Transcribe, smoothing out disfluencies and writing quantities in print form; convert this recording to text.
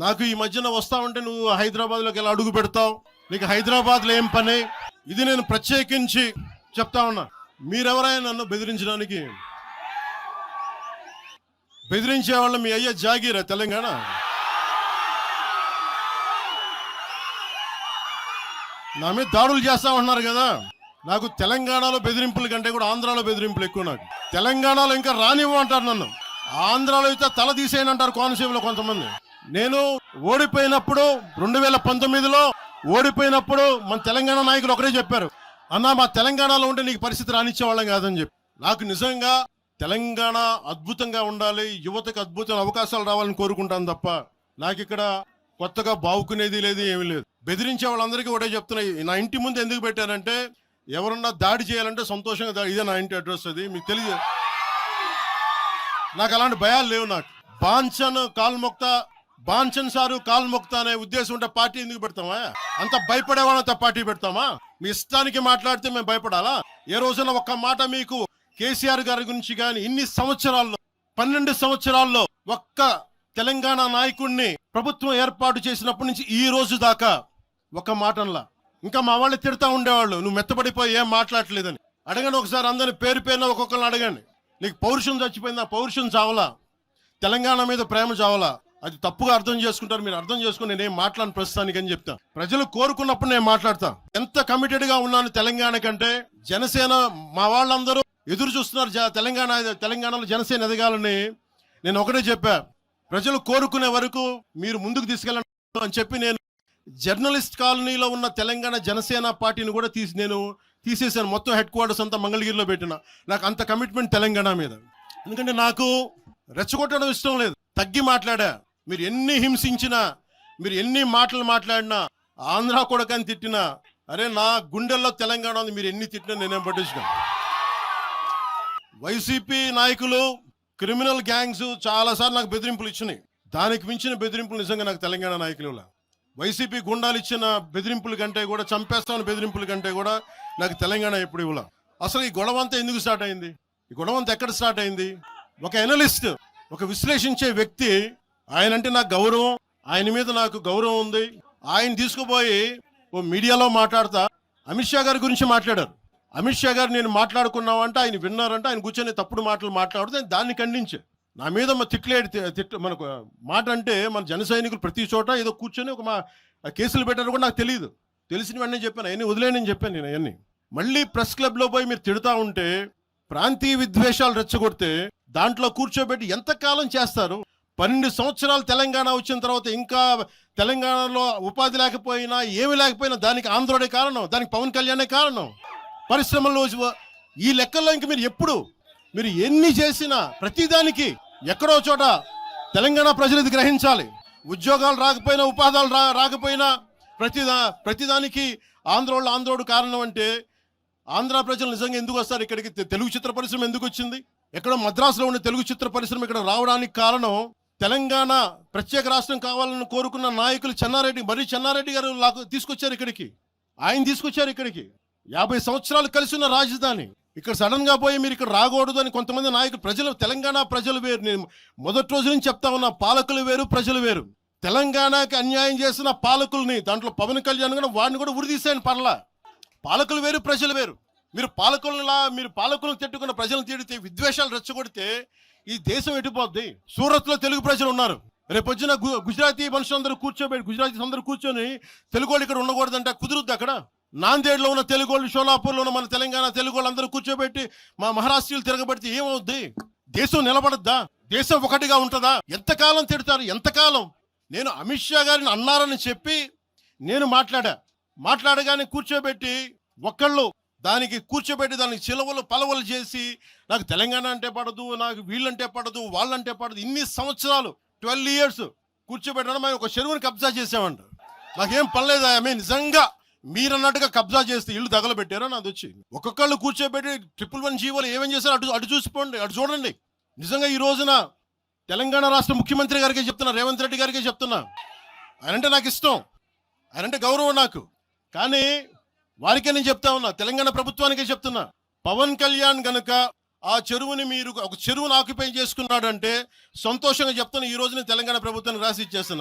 నాకు ఈ మధ్యన వస్తా ఉంటే నువ్వు హైదరాబాద్లోకి ఎలా అడుగు పెడతావు, నీకు హైదరాబాద్లో ఏం పని, ఇది నేను ప్రత్యేకించి చెప్తా ఉన్నా. మీరెవరైనా నన్ను బెదిరించడానికి, బెదిరించే వాళ్ళ మీ అయ్యే జాగీరా తెలంగాణ. నా మీద దాడులు చేస్తా ఉంటున్నారు కదా. నాకు తెలంగాణలో బెదిరింపుల కంటే కూడా ఆంధ్రాలో బెదిరింపులు ఎక్కువ. నాకు తెలంగాణలో ఇంకా రానివ్వంటారు నన్ను, ఆంధ్రాలో అయితే తల తీసేయని అంటారు కోనసీమలో కొంతమంది. నేను ఓడిపోయినప్పుడు 2019లో ఓడిపోయినప్పుడు మన తెలంగాణ నాయకులు ఒకరే చెప్పారు, అన్నా మా తెలంగాణలో ఉంటే నీకు పరిస్థితి రానిచ్చేవాళ్ళం కాదని చెప్పి. నాకు నిజంగా తెలంగాణ అద్భుతంగా ఉండాలి, యువతకు అద్భుతమైన అవకాశాలు రావాలని కోరుకుంటాను తప్ప నాకు ఇక్కడ కొత్తగా బావుకునేది లేదు, ఏమీ లేదు. బెదిరించే వాళ్ళందరికీ ఒకటే చెప్తున్నాయి. నా ఇంటి ముందు ఎందుకు పెట్టారంటే ఎవరన్నా దాడి చేయాలంటే సంతోషంగా ఇదే నా ఇంటి అడ్రస్, అది మీకు తెలియదు. నాకు అలాంటి భయాలు లేవు. నాకు బాంచన్ సారు కాల్మొక్త అనే ఉద్దేశం ఉంటే పార్టీ ఎందుకు పెడతామా? అంత భయపడేవాళ్ళంతా పార్టీ పెడతామా? మీ ఇష్టానికి మాట్లాడితే మేము భయపడాలా? ఏ రోజున ఒక్క మాట మీకు కేసీఆర్ గారి గురించి కానీ ఇన్ని సంవత్సరాల్లో 12 సంవత్సరాల్లో ఒక్క తెలంగాణ నాయకుడిని ప్రభుత్వం ఏర్పాటు చేసినప్పటి నుంచి ఈ రోజు దాకా ఒక మాటంలా. ఇంకా మా వాళ్ళు తిడతా ఉండేవాళ్ళు, నువ్వు మెత్తబడిపోయి ఏం మాట్లాడలేదని. అడగండి ఒకసారి, అందరిని పేరు పేరున ఒక్కొక్కరిని అడగండి. నీకు పౌరుషం చచ్చిపోయిందా? పౌరుషం చావలా, తెలంగాణ మీద ప్రేమ చావలా? అది తప్పుగా అర్థం చేసుకుంటారు. మీరు అర్థం చేసుకుని నేనేం మాట్లాడిన ప్రస్తుతానికి అని చెప్తా. ప్రజలు కోరుకున్నప్పుడు నేను మాట్లాడతా. ఎంత కమిటెడ్ గా ఉన్నాను తెలంగాణ కంటే. జనసేన మా వాళ్ళందరూ ఎదురు చూస్తున్నారు తెలంగాణలో జనసేన ఎదగాలని. నేను ఒకటే చెప్పా, ప్రజలు కోరుకునే వరకు మీరు ముందుకు తీసుకెళ్ళండి అని చెప్పి నేను జర్నలిస్ట్ కాలనీలో ఉన్న తెలంగాణ జనసేన పార్టీని కూడా నేను తీసేసాను. మొత్తం హెడ్ క్వార్టర్స్ అంతా మంగళగిరిలో పెట్టిన. నాకు అంత కమిట్మెంట్ తెలంగాణ మీద. ఎందుకంటే నాకు రెచ్చగొట్టడం ఇష్టం లేదు, తగ్గి మాట్లాడా. మీరు ఎన్ని హింసించినా, మీరు ఎన్ని మాటలు మాట్లాడినా, ఆంధ్ర కొడకని తిట్టినా, అరే నా గుండెల్లో తెలంగాణ ఉంది, మీరు ఎన్ని తిట్టినా నేనేం పట్టించుకోను. వైసీపీ నాయకులు, క్రిమినల్ గ్యాంగ్స్ చాలాసార్లు నాకు బెదిరింపులు ఇచ్చినాయి. దానికి మించిన బెదిరింపులు నిజంగా నాకు తెలంగాణ నాయకులు. వైసీపీ గుండాలు ఇచ్చిన బెదిరింపుల కంటే కూడా, చంపేస్తామని బెదిరింపుల కంటే కూడా నాకు తెలంగాణ ఎప్పుడు ఇవ్వాల. అసలు ఈ గొడవ అంతా ఎందుకు స్టార్ట్ అయింది? ఈ గొడవ అంతా ఎక్కడ స్టార్ట్ అయింది? ఒక ఎనలిస్ట్, ఒక విశ్లేషించే వ్యక్తి, ఆయన అంటే నాకు గౌరవం, ఆయన మీద నాకు గౌరవం ఉంది. ఆయన తీసుకుపోయి ఓ మీడియాలో మాట్లాడతా అమిత్ షా గారి గురించి మాట్లాడారు. అమిత్ షా గారు నేను మాట్లాడుకున్నామంటే ఆయన విన్నారంటే, ఆయన కూర్చొని తప్పుడు మాటలు మాట్లాడితే దాన్ని ఖండించే. నా మీద మనకు మాట అంటే మన జన సైనికులు ప్రతి చోట ఏదో కూర్చొని ఒక కేసులు పెట్టారు కూడా నాకు తెలియదు. తెలిసిన వెంటనే చెప్పాను, అవన్నీ వదిలేనని చెప్పాను నేను. అవన్నీ మళ్ళీ ప్రెస్ క్లబ్లో పోయి మీరు తిడతా ఉంటే, ప్రాంతీయ విద్వేషాలు రెచ్చగొడితే దాంట్లో కూర్చోబెట్టి ఎంతకాలం చేస్తారు? 12 సంవత్సరాలు తెలంగాణ వచ్చిన తర్వాత ఇంకా తెలంగాణలో ఉపాధి లేకపోయినా, ఏమి లేకపోయినా దానికి ఆంధ్రుడే కారణం, దానికి పవన్ కళ్యాణే కారణం. పరిశ్రమల్లో ఈ లెక్కల్లో ఇంక మీరు ఎన్ని చేసినా ప్రతిదానికి ఎక్కడో చోట తెలంగాణ ప్రజలు ఇది గ్రహించాలి. ఉద్యోగాలు రాకపోయినా, ఉపాధాలు రాకపోయినా ప్రతిదానికి ఆంధ్రోడు కారణం అంటే, ఆంధ్ర ప్రజలు నిజంగా ఎందుకు వస్తారు ఇక్కడికి? తెలుగు చిత్ర పరిశ్రమ ఎందుకు వచ్చింది? ఎక్కడో మద్రాసులో ఉండే తెలుగు చిత్ర పరిశ్రమ ఇక్కడ రావడానికి కారణం తెలంగాణ ప్రత్యేక రాష్ట్రం కావాలని కోరుకున్న నాయకులు చెన్నారెడ్డి గారు తీసుకొచ్చారు ఇక్కడికి. ఆయన తీసుకొచ్చారు ఇక్కడికి. 50 సంవత్సరాలు కలిసి ఉన్న రాజధాని ఇక్కడ సడన్ గా పోయి మీరు ఇక్కడ రాకూడదు అని కొంతమంది నాయకులు, తెలంగాణ ప్రజలు వేరు. నేను మొదటి రోజు నుంచి చెప్తా ఉన్నా, పాలకులు వేరు, ప్రజలు వేరు. తెలంగాణకి అన్యాయం చేసిన పాలకుల్ని, దాంట్లో పవన్ కళ్యాణ్ కూడా వాడిని కూడా ఉరిదీసేయండి పర్లా. పాలకులు వేరు, ప్రజలు వేరు. మీరు పాలకులను తిట్టుకున్న ప్రజలను తిడితే, విద్వేషాలు రెచ్చగొడితే ఈ దేశం ఎటుపోద్ది? సూరత్ లో తెలుగు ప్రజలు ఉన్నారు. రేపొచ్చిన గుజరాతీ మనుషులందరూ గుజరాతీస్ అందరూ కూర్చొని తెలుగు వాళ్ళు ఇక్కడ ఉండకూడదంటే కుదురుద్ది? అక్కడ నాందేడ్లో ఉన్న తెలుగు వాళ్ళు, షోలాపూర్లో ఉన్న మన తెలంగాణ తెలుగు వాళ్ళు అందరూ కూర్చోబెట్టి మా మహారాష్ట్రీయులు తిరగబెడితే ఏమవుద్ది? దేశం నిలబడద్దా? దేశం ఒకటిగా ఉంటుందా? ఎంతకాలం తిడతారు? ఎంతకాలం? నేను అమిత్ షా గారిని అన్నారని చెప్పి నేను మాట్లాడగానే కూర్చోబెట్టి దానికి చిలవలు పలవలు చేసి, నాకు తెలంగాణ అంటే పడదు, నాకు వీళ్ళంటే పడదు, వాళ్ళంటే పడదు, ఇన్ని సంవత్సరాలు 12 years కూర్చోబెట్టడం. మేము ఒక చెరువుని కబ్జా చేసామంట. నాకేం పనిలేదా? నిజంగా మీరన్నట్టుగా కబ్జా చేస్తే ఇల్లు తగలబెట్టారో నాది వచ్చి ఒక్కొక్కళ్ళు కూర్చోబెట్టి 111 జీవోలు ఏమేం చేశారు అటు చూసిపోండి, అటు చూడండి. నిజంగా ఈ రోజున తెలంగాణ రాష్ట్ర ముఖ్యమంత్రి గారికే చెప్తున్నా, రేవంత్ రెడ్డి గారికే చెప్తున్నా, ఆయనంటే నాకు ఇష్టం, ఆయనంటే గౌరవం నాకు. కానీ వారికే నేను చెప్తా ఉన్నా, తెలంగాణ ప్రభుత్వానికే చెప్తున్నా, పవన్ కళ్యాణ్ గనుక ఆ చెరువుని ఒక చెరువును ఆక్యుపై చేసుకున్నాడంటే సంతోషంగా చెప్తాను, ఈ రోజున తెలంగాణ ప్రభుత్వానికి రాసి ఇచ్చేస్తున్నా.